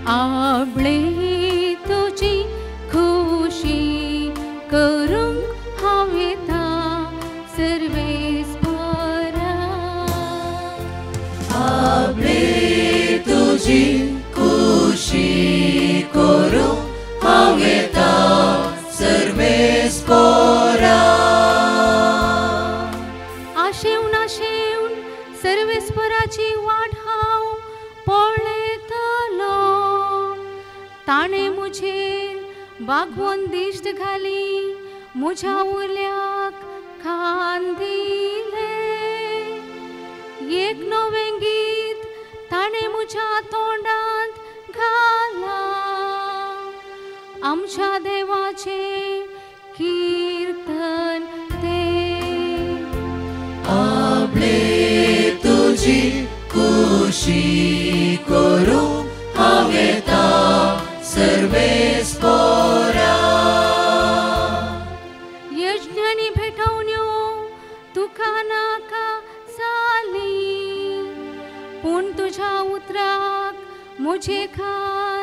आपले तुझी खुशी करूंक हांव येता सर्वेस्परा. आपले तुझी खुशी करूंक हांव येता सर्वेस्परा. आशेवन आशेवन सर्वेस्पराची वाट हांव पळयतलो. ताणे मुझेर बागवून दिश्ट घाली म्हज्या उल्याक खान दिले. एक नवें गीत ताणे म्हज्या तोंडांत घाला. आमच्या देवाचे कीर्तन ते. आपले तुझी खुशी करूंक हांव येता सर्वेस्परा. यज्ञ आनी भेटवण्यो तुका नाका जाली, पूण तुझ्या उतराक म्हजे खाल